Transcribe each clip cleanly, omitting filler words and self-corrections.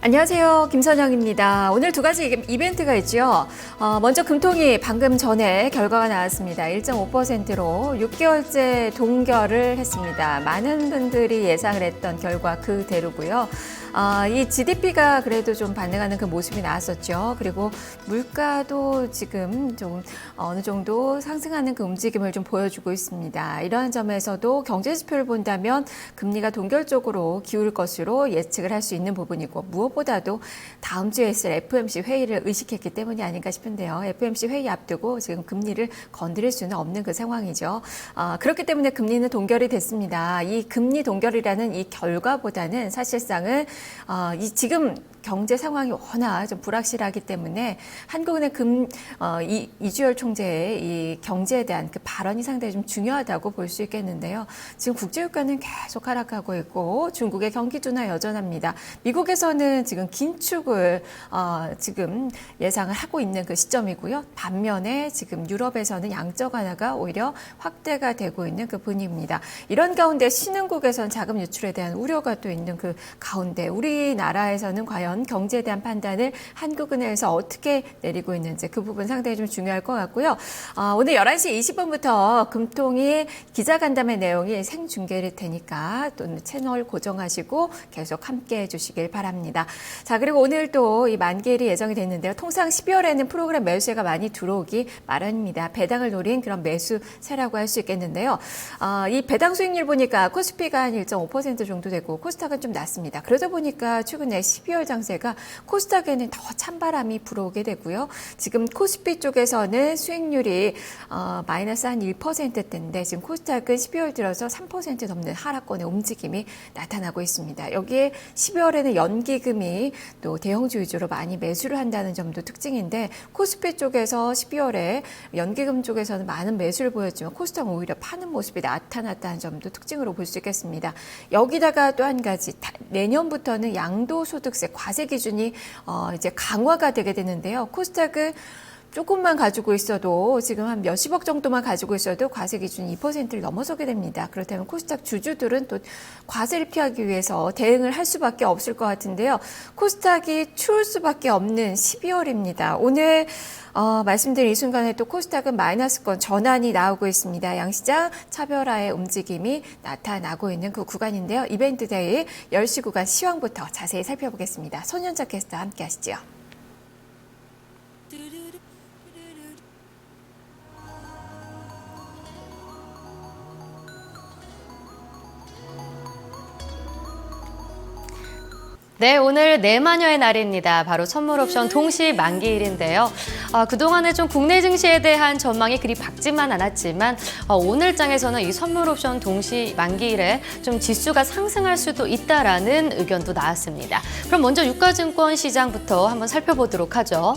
안녕하세요. 김선영입니다. 오늘 두 가지 이벤트가 있죠. 먼저 금통이 방금 전에 결과가 나왔습니다. 1.5%로 6개월째 동결을 했습니다. 많은 분들이 예상을 했던 결과 그대로고요. 이 GDP가 그래도 좀 반등하는 그 모습이 나왔었죠. 그리고 물가도 지금 좀 어느 정도 상승하는 그 움직임을 좀 보여주고 있습니다. 이러한 점에서도 경제 지표를 본다면 금리가 동결 쪽으로 기울 것으로 예측을 할 수 있는 부분이고, 무엇보다도 다음 주에 있을 FOMC 회의를 의식했기 때문이 아닌가 싶은데요. FOMC 회의 앞두고 지금 금리를 건드릴 수는 없는 그 상황이죠. 그렇기 때문에 금리는 동결이 됐습니다. 이 금리 동결이라는 이 결과보다는 사실상은 지금 경제 상황이 워낙 좀 불확실하기 때문에 한국은행 이주열 총재의 이 경제에 대한 그 발언이 상당히 좀 중요하다고 볼 수 있겠는데요. 지금 국제유가는 계속 하락하고 있고 중국의 경기 둔화 여전합니다. 미국에서는 지금 긴축을 지금 예상을 하고 있는 그 시점이고요. 반면에 지금 유럽에서는 양적 완화가 오히려 확대가 되고 있는 그 분위기입니다. 이런 가운데 신흥국에서는 자금 유출에 대한 우려가 또 있는 그 가운데 우리나라에서는 과연 경제에 대한 판단을 한국은행에서 어떻게 내리고 있는지 그 부분 상당히 좀 중요할 것 같고요. 오늘 11시 20분부터 금통위 기자간담회 내용이 생중계될 테니까 또 채널 고정하시고 계속 함께해 주시길 바랍니다. 자, 그리고 오늘 또 이 만기일이 예정이 됐는데요. 통상 12월에는 프로그램 매수세가 많이 들어오기 마련입니다. 배당을 노린 그런 매수세라고 할 수 있겠는데요. 이 배당 수익률 보니까 코스피가 한 1.5% 정도 되고 코스닥은 좀 낮습니다. 그러다 보니까 최근에 12월 장세가 코스닥에는 더 찬바람이 불어오게 되고요. 지금 코스피 쪽에서는 수익률이 마이너스 한 1%대인데 지금 코스닥은 12월 들어서 3% 넘는 하락권의 움직임이 나타나고 있습니다. 여기에 12월에는 연기금이 또 대형주 위주로 많이 매수를 한다는 점도 특징인데 코스피 쪽에서 12월에 연기금 쪽에서는 많은 매수를 보였지만 코스닥은 오히려 파는 모습이 나타났다는 점도 특징으로 볼 수 있겠습니다. 여기다가 또 한 가지 내년부터는 양도소득세 과세 기준이 이제 강화가 되게 되는데요. 코스닥은 조금만 가지고 있어도 지금 한 몇십억 정도만 가지고 있어도 과세 기준 2%를 넘어서게 됩니다. 그렇다면 코스닥 주주들은 또 과세를 피하기 위해서 대응을 할 수밖에 없을 것 같은데요. 코스닥이 추울 수밖에 없는 12월입니다. 오늘 말씀드린 이 순간에 또 코스닥은 마이너스권 전환이 나오고 있습니다. 양시장 차별화의 움직임이 나타나고 있는 그 구간인데요. 이벤트 데이 10시 구간 시황부터 자세히 살펴보겠습니다. 손현자 캐스터와 함께 하시죠. 네, 오늘 내마녀의 날입니다. 바로 선물 옵션 동시 만기일인데요. 그동안에 좀 국내 증시에 대한 전망이 그리 밝지만 않았지만 오늘 장에서는 이 선물 옵션 동시 만기일에 좀 지수가 상승할 수도 있다라는 의견도 나왔습니다. 그럼 먼저 유가증권 시장부터 한번 살펴보도록 하죠.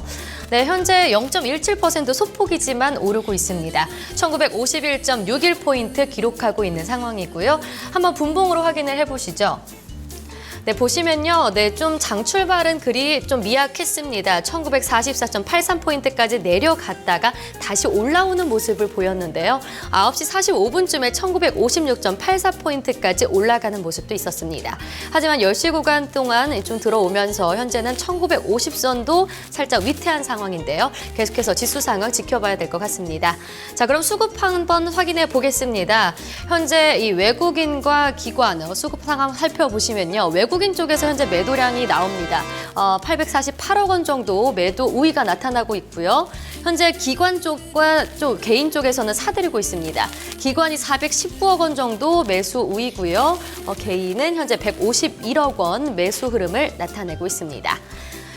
네, 현재 0.17% 소폭이지만 오르고 있습니다. 1951.61포인트 기록하고 있는 상황이고요. 한번 분봉으로 확인을 해보시죠. 네, 보시면요. 네, 좀 장출발은 그리 좀 미약했습니다. 1944.83포인트까지 내려갔다가 다시 올라오는 모습을 보였는데요. 9시 45분쯤에 1956.84포인트까지 올라가는 모습도 있었습니다. 하지만 10시 구간 동안 좀 들어오면서 현재는 1950선도 살짝 위태한 상황인데요. 계속해서 지수 상황 지켜봐야 될 것 같습니다. 자, 그럼 수급 한번 확인해 보겠습니다. 현재 이 외국인과 기관 수급 상황 살펴보시면요. 외국인 쪽에서 현재 매도량이 나옵니다. 848억 원 정도 매도 우위가 나타나고 있고요. 현재 기관 쪽과 개인 쪽에서는 사들이고 있습니다. 기관이 419억 원 정도 매수 우위고요. 개인은 현재 151억 원 매수 흐름을 나타내고 있습니다.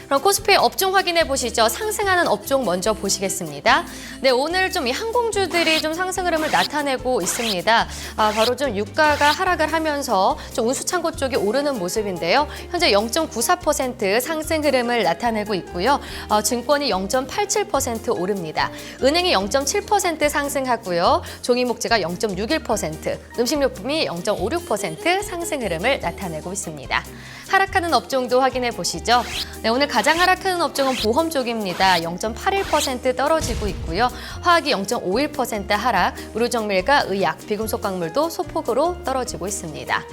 그럼 코스피 업종 확인해 보시죠. 상승하는 업종 먼저 보시겠습니다. 네, 오늘 좀 이 항공주들이 좀 상승 흐름을 나타내고 있습니다. 바로 좀 유가가 하락을 하면서 좀 운수창고 쪽이 오르는 모습인데요. 현재 0.94% 상승 흐름을 나타내고 있고요. 증권이 0.87% 오릅니다. 은행이 0.7% 상승하고요. 종이목재가 0.61%, 음식료품이 0.56% 상승 흐름을 나타내고 있습니다. 하락하는 업종도 확인해 보시죠. 네, 오늘 가장 하락하는 업종은 보험 쪽입니다. 0.81% 떨어지고 있고요. 화학이 0.51% 하락, 의료정밀과 의약, 비금속 광물도 소폭으로 떨어지고 있습니다.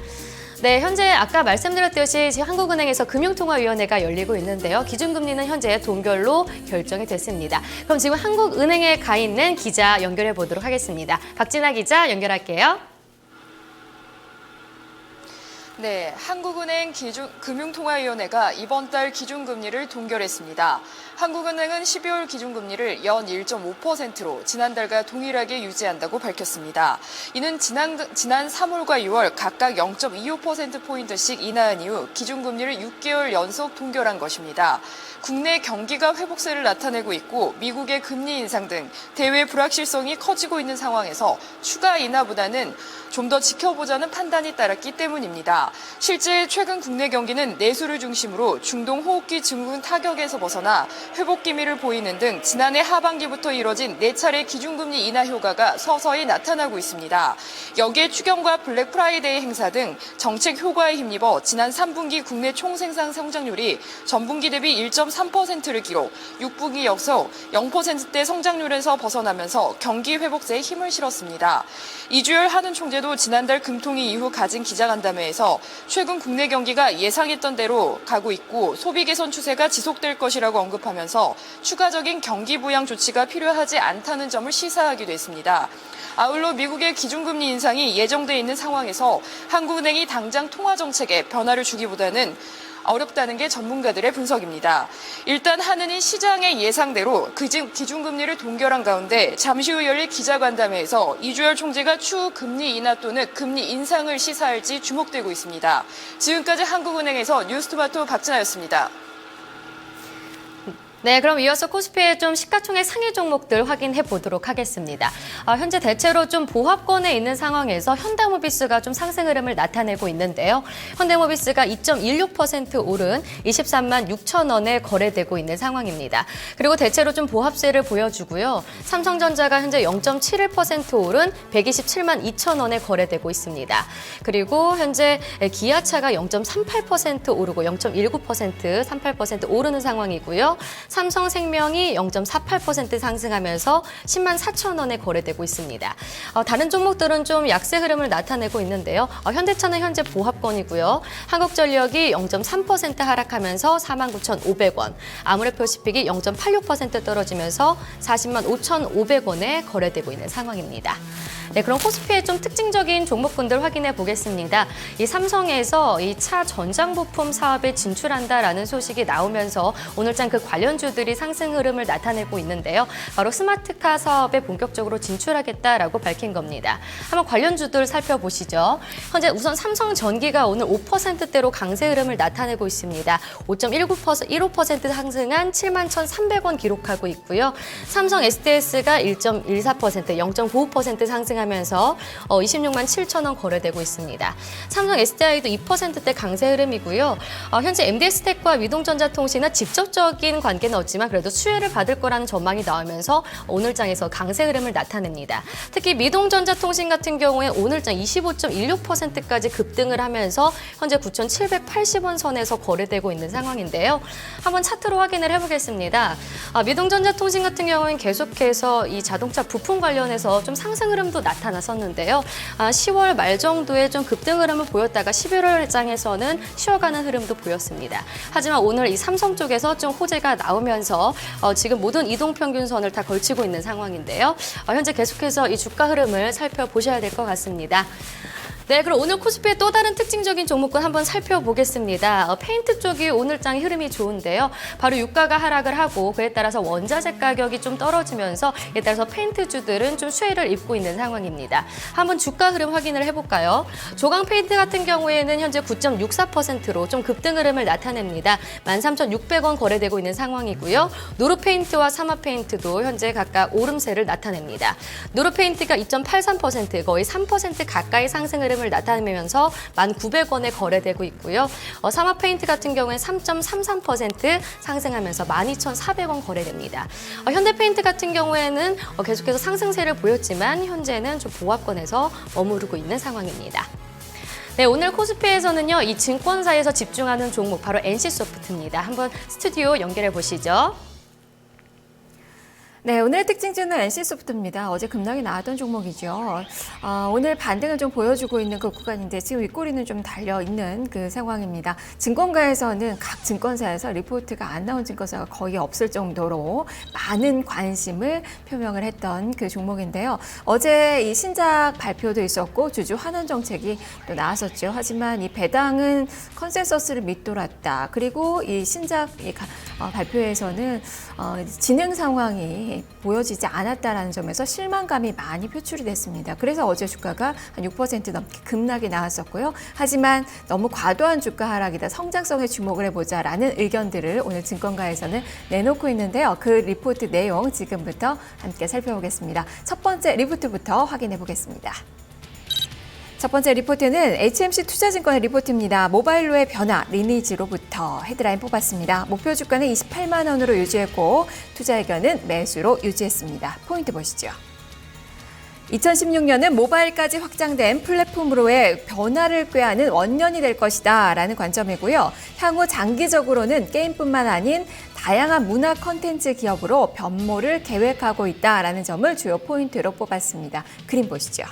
네, 현재 아까 말씀드렸듯이 지금 한국은행에서 금융통화위원회가 열리고 있는데요. 기준금리는 현재 동결로 결정이 됐습니다. 그럼 지금 한국은행에 가 있는 기자 연결해 보도록 하겠습니다. 박진아 기자 연결할게요. 네, 한국은행 금융통화위원회가 이번 달 기준금리를 동결했습니다. 한국은행은 12월 기준금리를 연 1.5%로 지난달과 동일하게 유지한다고 밝혔습니다. 이는 지난 3월과 6월 각각 0.25%포인트씩 인하한 이후 기준금리를 6개월 연속 동결한 것입니다. 국내 경기가 회복세를 나타내고 있고 미국의 금리 인상 등 대외 불확실성이 커지고 있는 상황에서 추가 인하보다는 좀 더 지켜보자는 판단이 따랐기 때문입니다. 실제 최근 국내 경기는 내수를 중심으로 중동 호흡기 증후군 타격에서 벗어나 회복 기미를 보이는 등 지난해 하반기부터 이뤄진 4차례 기준금리 인하 효과가 서서히 나타나고 있습니다. 여기에 추경과 블랙 프라이데이 행사 등 정책 효과에 힘입어 지난 3분기 국내 총생산 성장률이 전분기 대비 1.3%를 기록, 6분기 역서 0%대 성장률에서 벗어나면서 경기 회복세에 힘을 실었습니다. 이주열 한은 총재도 지난달 금통위 이후 가진 기자간담회에서 최근 국내 경기가 예상했던 대로 가고 있고 소비 개선 추세가 지속될 것이라고 언급하면서 추가적인 경기 부양 조치가 필요하지 않다는 점을 시사하기도 했습니다. 아울러 미국의 기준금리 인상이 예정돼 있는 상황에서 한국은행이 당장 통화 정책에 변화를 주기보다는 어렵다는 게 전문가들의 분석입니다. 일단 한은이 시장의 예상대로 기준금리를 동결한 가운데 잠시 후 열릴 기자간담회에서 이주열 총재가 추후 금리 인하 또는 금리 인상을 시사할지 주목되고 있습니다. 지금까지 한국은행에서 뉴스토마토 박진아였습니다. 네, 그럼 이어서 코스피의 좀 시가총액 상위 종목들 확인해 보도록 하겠습니다. 현재 대체로 좀 보합권에 있는 상황에서 현대모비스가 좀 상승 흐름을 나타내고 있는데요. 현대모비스가 2.16% 오른 23만 6천 원에 거래되고 있는 상황입니다. 그리고 대체로 좀 보합세를 보여주고요. 삼성전자가 현재 0.71% 오른 127만 2천 원에 거래되고 있습니다. 그리고 현재 기아차가 0.38% 오르고 0.19%, 38% 오르는 상황이고요. 삼성생명이 0.48% 상승하면서 10만 4천 원에 거래되고 있습니다. 다른 종목들은 좀 약세 흐름을 나타내고 있는데요. 현대차는 현재 보합권이고요. 한국전력이 0.3% 하락하면서 4만 9,500원, 아모레퍼시픽이 0.86% 떨어지면서 40만 5,500원에 거래되고 있는 상황입니다. 네, 그럼 코스피의 좀 특징적인 종목군들 확인해 보겠습니다. 이 삼성에서 이 차 전장 부품 사업에 진출한다라는 소식이 나오면서 오늘장 그 관련주들이 상승 흐름을 나타내고 있는데요. 바로 스마트카 사업에 본격적으로 진출하겠다라고 밝힌 겁니다. 한번 관련주들 살펴보시죠. 현재 우선 삼성전기가 오늘 5%대로 강세 흐름을 나타내고 있습니다. 5.15% 상승한 7만 1,300원 기록하고 있고요. 삼성 SDS가 1.14%, 0.95% 상승하면서 26만 7천 원 거래되고 있습니다. 삼성 SDI도 2%대 강세 흐름이고요. 현재 MDS텍과 위동전자통신은 직접적인 관계는 없지만 그래도 수혜를 받을 거라는 전망이 나오면서 오늘장에서 강세 흐름을 나타냅니다. 특히 미동전자통신 같은 경우에 오늘장 25.16%까지 급등을 하면서 현재 9,780원 선에서 거래되고 있는 상황인데요. 한번 차트로 확인을 해보겠습니다. 미동전자통신 같은 경우는 계속해서 이 자동차 부품 관련해서 좀 상승 흐름도 나타났었는데요. 10월 말 정도에 좀 급등 흐름을 보였다가 11월 장에서는 쉬어가는 흐름도 보였습니다. 하지만 오늘 이 삼성 쪽에서 좀 호재가 나오면서 지금 모든 이동평균선을 다 걸치고 있는 상황인데요. 현재 계속해서 이 주가 흐름을 살펴보셔야 될 것 같습니다. 네, 그럼 오늘 코스피의 또 다른 특징적인 종목군 한번 살펴보겠습니다. 페인트 쪽이 오늘장 흐름이 좋은데요. 바로 유가가 하락을 하고 그에 따라서 원자재 가격이 좀 떨어지면서 이에 따라서 페인트주들은 좀 수혜를 입고 있는 상황입니다. 한번 주가 흐름 확인을 해볼까요? 조강 페인트 같은 경우에는 현재 9.64%로 좀 급등 흐름을 나타냅니다. 13,600원 거래되고 있는 상황이고요. 노루 페인트와 사마 페인트도 현재 각각 오름세를 나타냅니다. 노루 페인트가 2.83%, 거의 3% 가까이 상승 흐름 을 나타내면서 1,900원에 거래되고 있고요. 사마 페인트 같은 경우에 3.33% 상승하면서 12,400원 거래됩니다. 현대 페인트 같은 경우에는 계속해서 상승세를 보였지만 현재는 좀 보합권에서 머무르고 있는 상황입니다. 네, 오늘 코스피에서는요, 이 증권사에서 집중하는 종목 바로 NC소프트입니다. 한번 스튜디오 연결해 보시죠. 네, 오늘의 특징주는 NC소프트입니다. 어제 급락이 나왔던 종목이죠. 오늘 반등을 좀 보여주고 있는 그 구간인데 지금 윗꼬리는 좀 달려있는 그 상황입니다. 증권가에서는 각 증권사에서 리포트가 안 나온 증권사가 거의 없을 정도로 많은 관심을 표명을 했던 그 종목인데요. 어제 이 신작 발표도 있었고 주주 환원 정책이 또 나왔었죠. 하지만 이 배당은 컨센서스를 밑돌았다. 그리고 이 신작 발표에서는 진행 상황이 보여지지 않았다라는 점에서 실망감이 많이 표출이 됐습니다. 그래서 어제 주가가 한 6% 넘게 급락이 나왔었고요. 하지만 너무 과도한 주가 하락이다. 성장성에 주목을 해보자라는 의견들을 오늘 증권가에서는 내놓고 있는데요. 그 리포트 내용 지금부터 함께 살펴보겠습니다. 첫 번째 리포트부터 확인해 보겠습니다. 첫 번째 리포트는 HMC 투자증권의 리포트입니다. 모바일로의 변화, 리니지로부터 헤드라인 뽑았습니다. 목표 주가는 28만 원으로 유지했고 투자 의견은 매수로 유지했습니다. 포인트 보시죠. 2016년은 모바일까지 확장된 플랫폼으로의 변화를 꾀하는 원년이 될 것이다 라는 관점이고요. 향후 장기적으로는 게임뿐만 아닌 다양한 문화 콘텐츠 기업으로 변모를 계획하고 있다라는 점을 주요 포인트로 뽑았습니다. 그림 보시죠.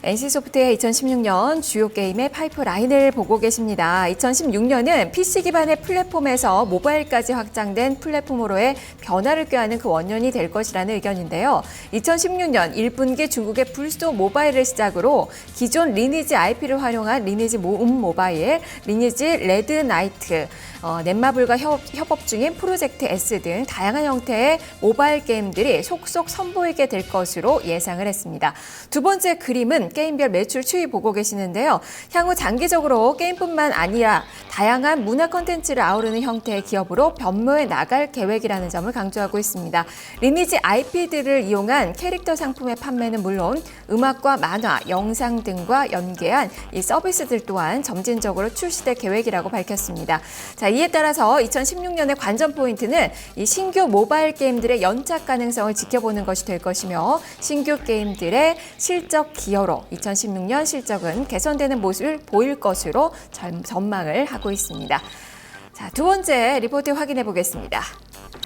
NC소프트의 2016년 주요 게임의 파이프라인을 보고 계십니다. 2016년은 PC 기반의 플랫폼에서 모바일까지 확장된 플랫폼으로의 변화를 꾀하는 그 원년이 될 것이라는 의견인데요. 2016년 1분기 중국의 불소 모바일을 시작으로 기존 리니지 IP를 활용한 리니지 모바일, 리니지 레드나이트, 넷마블과 협업 중인 프로젝트 S 등 다양한 형태의 모바일 게임들이 속속 선보이게 될 것으로 예상을 했습니다. 두 번째 그림은 게임별 매출 추이 보고 계시는데요. 향후 장기적으로 게임뿐만 아니라 다양한 문화 콘텐츠를 아우르는 형태의 기업으로 변모해 나갈 계획이라는 점을 강조하고 있습니다. 리니지 IP들을 이용한 캐릭터 상품의 판매는 물론 음악과 만화, 영상 등과 연계한 이 서비스들 또한 점진적으로 출시될 계획이라고 밝혔습니다. 자, 이에 따라서 2016년의 관전 포인트는 이 신규 모바일 게임들의 연착 가능성을 지켜보는 것이 될 것이며 신규 게임들의 실적 기여로 2016년 실적은 개선되는 모습을 보일 것으로 전망을 하고 있습니다. 자, 두 번째 리포트 확인해 보겠습니다.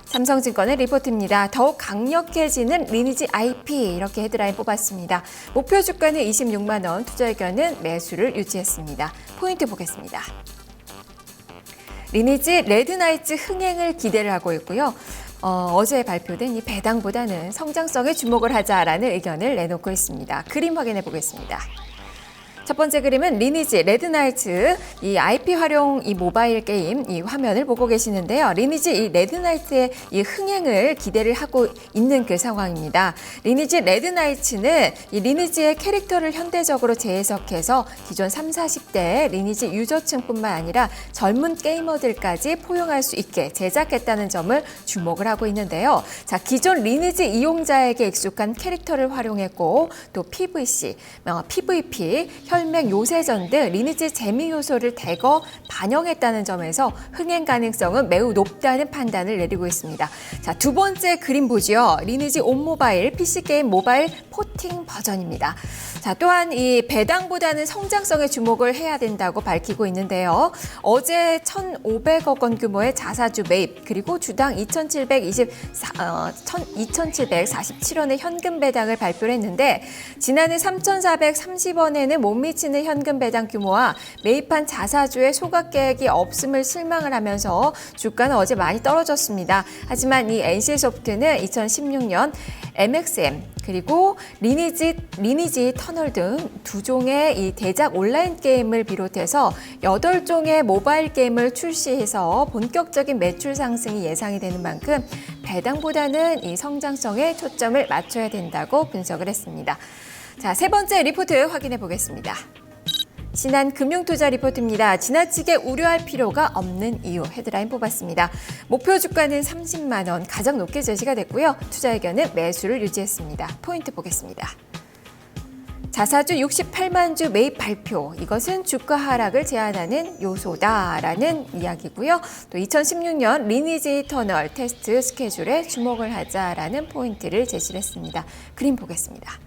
삼성증권의 리포트입니다. 더욱 강력해지는 리니지 IP 이렇게 헤드라인 뽑았습니다. 목표 주가는 26만 원, 투자 의견은 매수를 유지했습니다. 포인트 보겠습니다. 리니지 레드나이츠 흥행을 기대를 하고 있고요. 어제 발표된 이 배당보다는 성장성에 주목을 하자라는 의견을 내놓고 있습니다. 그림 확인해 보겠습니다. 첫 번째 그림은 리니지 레드나이트 이 IP 활용 이 모바일 게임 이 화면을 보고 계시는데요. 리니지 이 레드나이트의 이 흥행을 기대를 하고 있는 그 상황입니다. 리니지 레드나이트는 이 리니지의 캐릭터를 현대적으로 재해석해서 기존 30, 40대 리니지 유저층뿐만 아니라 젊은 게이머들까지 포용할 수 있게 제작했다는 점을 주목을 하고 있는데요. 자, 기존 리니지 이용자에게 익숙한 캐릭터를 활용했고 또 PVC, PVP, 혈맹 요새전 등 리니지 재미 요소를 대거 반영했다는 점에서 흥행 가능성은 매우 높다는 판단을 내리고 있습니다. 자, 두 번째 그림 보죠. 리니지 온 모바일 PC 게임 모바일 포팅 버전입니다. 자, 또한 이 배당보다는 성장성에 주목을 해야 된다고 밝히고 있는데요. 어제 1,500억 원 규모의 자사주 매입 그리고 주당 2,747원의 현금 배당을 발표를 했는데 지난해 3,430원에는 못 미치는 현금 배당 규모와 매입한 자사주의 소각 계획이 없음을 실망을 하면서 주가는 어제 많이 떨어졌습니다. 하지만 이 NC소프트는 2016년 MXM 그리고 리니지 터널 등 두 종의 이 대작 온라인 게임을 비롯해서 8종의 모바일 게임을 출시해서 본격적인 매출 상승이 예상이 되는 만큼 배당보다는 이 성장성에 초점을 맞춰야 된다고 분석을 했습니다. 자, 세 번째 리포트 확인해 보겠습니다. 신한 금융투자 리포트입니다. 지나치게 우려할 필요가 없는 이유 헤드라인 뽑았습니다. 목표 주가는 30만 원 가장 높게 제시가 됐고요. 투자 의견은 매수를 유지했습니다. 포인트 보겠습니다. 자사주 68만 주 매입 발표. 이것은 주가 하락을 제한하는 요소다라는 이야기고요. 또 2016년 리니지 터널 테스트 스케줄에 주목을 하자라는 포인트를 제시를 했습니다. 그림 보겠습니다.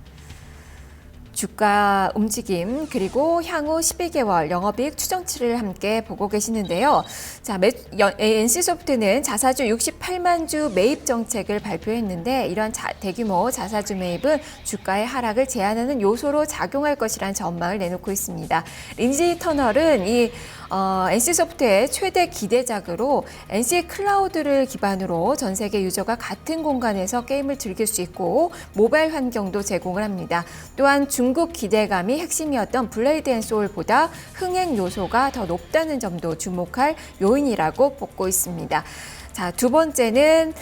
주가 움직임 그리고 향후 12개월 영업이익 추정치를 함께 보고 계시는데요. 자, NC소프트는 자사주 68만 주 매입 정책을 발표했는데 이런 대규모 자사주 매입은 주가의 하락을 제한하는 요소로 작용할 것이라는 전망을 내놓고 있습니다. 리니지 터널은 이 NC소프트의 최대 기대작으로 NC 클라우드를 기반으로 전 세계 유저가 같은 공간에서 게임을 즐길 수 있고 모바일 환경도 제공을 합니다. 또한 중국 기대감이 핵심이었던 블레이드 앤 소울보다 흥행 요소가 더 높다는 점도 주목할 요인이라고 뽑고 있습니다. 자, 두 번째는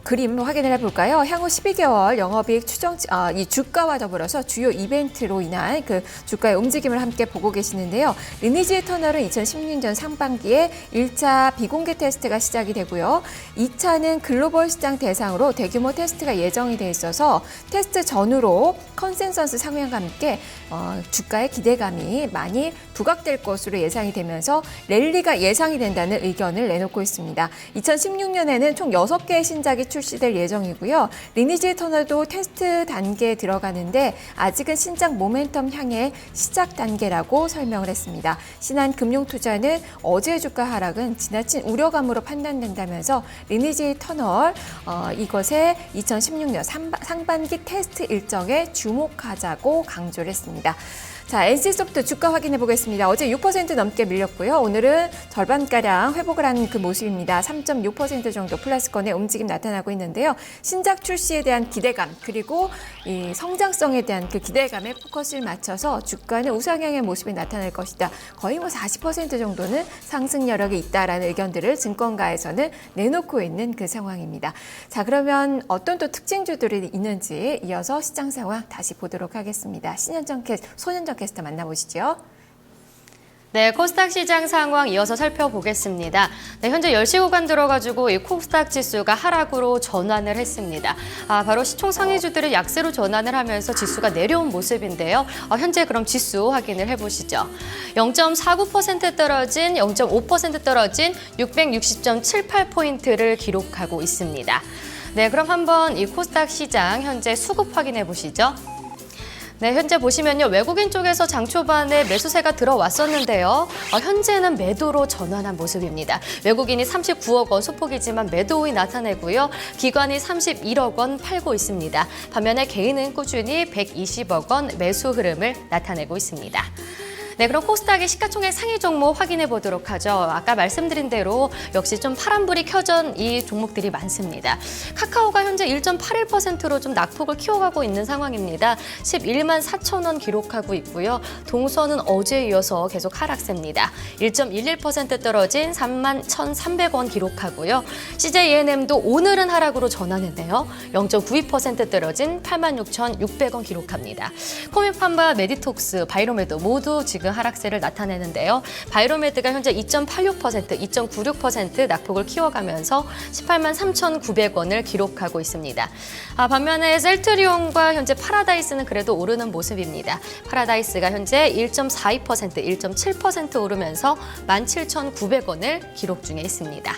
그림 확인을 해볼까요? 향후 12개월 영업이익 추정치, 이 주가와 더불어서 주요 이벤트로 인한 그 주가의 움직임을 함께 보고 계시는데요. 리니지 터널은 2016년 상반기에 1차 비공개 테스트가 시작이 되고요. 2차는 글로벌 시장 대상으로 대규모 테스트가 예정이 돼 있어서 테스트 전후로 컨센서스 상향과 함께 주가의 기대감이 많이 부각될 것으로 예상이 되면서 랠리가 예상이 된다는 의견을 내놓고 있습니다. 2016년에는 총 6개의 신작이 출시될 예정이고요. 리니지 터널도 테스트 단계에 들어가는데 아직은 신작 모멘텀 향해 시작 단계라고 설명을 했습니다. 신한금융투자는 어제의 주가 하락은 지나친 우려감으로 판단된다면서 리니지 터널 이것의 2016년 상반기 테스트 일정에 주목하자고 강조를 했습니다. 자, NC소프트 주가 확인해 보겠습니다. 어제 6% 넘게 밀렸고요. 오늘은 절반가량 회복을 한 그 모습입니다. 3.6% 정도 플러스권의 움직임 나타나고 있는데요. 신작 출시에 대한 기대감 그리고 이 성장성에 대한 그 기대감에 포커스를 맞춰서 주가는 우상향의 모습이 나타날 것이다. 거의 40% 정도는 상승 여력이 있다라는 의견들을 증권가에서는 내놓고 있는 그 상황입니다. 자, 그러면 어떤 또 특징주들이 있는지 이어서 시장 상황 다시 보도록 하겠습니다. 손현정 캐스터 만나보시죠. 네, 코스닥 시장 상황 이어서 살펴보겠습니다. 네, 현재 10시 구간 들어가지고 이 코스닥 지수가 하락으로 전환을 했습니다. 바로 시총 상위주들이 약세로 전환을 하면서 지수가 내려온 모습인데요. 현재 그럼 지수 확인을 해보시죠. 0.49% 떨어진, 0.5% 떨어진 660.78포인트를 기록하고 있습니다. 네, 그럼 한번 이 코스닥 시장 현재 수급 확인해 보시죠. 네, 현재 보시면요. 외국인 쪽에서 장 초반에 매수세가 들어왔었는데요. 현재는 매도로 전환한 모습입니다. 외국인이 39억 원 소폭이지만 매도이 나타내고요. 기관이 31억 원 팔고 있습니다. 반면에 개인은 꾸준히 120억 원 매수 흐름을 나타내고 있습니다. 네, 그럼 코스닥의 시가총액 상위 종목 확인해 보도록 하죠. 아까 말씀드린 대로 역시 좀 파란불이 켜진 이 종목들이 많습니다. 카카오가 현재 1.81%로 좀 낙폭을 키워가고 있는 상황입니다. 11만 4천 원 기록하고 있고요. 동선은 어제에 이어서 계속 하락세입니다. 1.11% 떨어진 3만 1,300원 기록하고요. CJENM도 오늘은 하락으로 전환했네요. 0.92% 떨어진 86,600원 기록합니다. 코미팜과 메디톡스, 바이로메드 모두 지금 하락세를 나타내는데요. 바이로메드가 현재 2.86%, 2.96% 낙폭을 키워가면서 18만 3,900원을 기록하고 있습니다. 반면에 셀트리온과 현재 파라다이스는 그래도 오르는 모습입니다. 파라다이스가 현재 1.42%, 1.7% 오르면서 17,900원을 기록 중에 있습니다.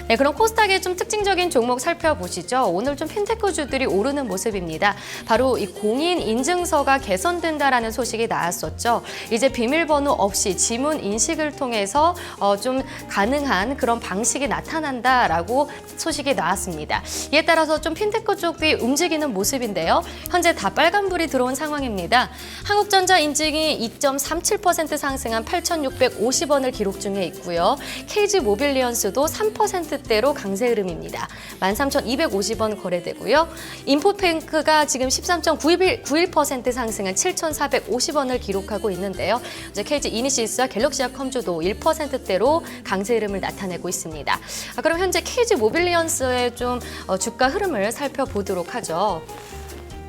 네, 그럼 코스닥의 좀 특징적인 종목 살펴보시죠. 오늘 좀 핀테크주들이 오르는 모습입니다. 바로 이 공인 인증서가 개선된다라는 소식이 나왔었죠. 이제 비밀번호 없이 지문 인식을 통해서 좀 가능한 그런 방식이 나타난다라고 소식이 나왔습니다. 이에 따라서 좀 핀테크 쪽이 움직이는 모습인데요. 현재 다 빨간불이 들어온 상황입니다. 한국전자 인증이 2.37% 상승한 8,650원을 기록 중에 있고요. KG모빌리언스도 3%대로 강세 흐름입니다. 13,250원 거래되고요. 인포뱅크가 지금 13.91% 상승한 7,450원을 기록하고 있는데요. 이제 KG 이니시스와 갤럭시와 컴주도 1%대로 강세 흐름을 나타내고 있습니다. 그럼 현재 KG 모빌리언스의 좀 주가 흐름을 살펴보도록 하죠.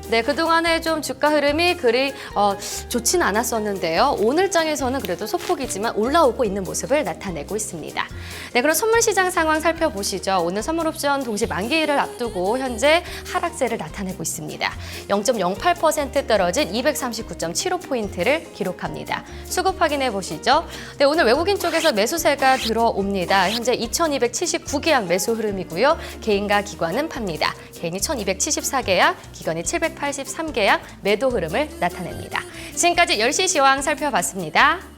네, 그동안에 좀 주가 흐름이 그리 좋지는 않았었는데요. 오늘 장에서는 그래도 소폭이지만 올라오고 있는 모습을 나타내고 있습니다. 네, 그럼 선물 시장 상황 살펴보시죠. 오늘 선물 옵션 동시 만기일을 앞두고 현재 하락세를 나타내고 있습니다. 0.08% 떨어진 239.75포인트를 기록합니다. 수급 확인해 보시죠. 네, 오늘 외국인 쪽에서 매수세가 들어옵니다. 현재 2,279계약 매수 흐름이고요. 개인과 기관은 팝니다. 개인이 1,274계약, 기관이 783계약 매도 흐름을 나타냅니다. 지금까지 10시 시황 살펴봤습니다.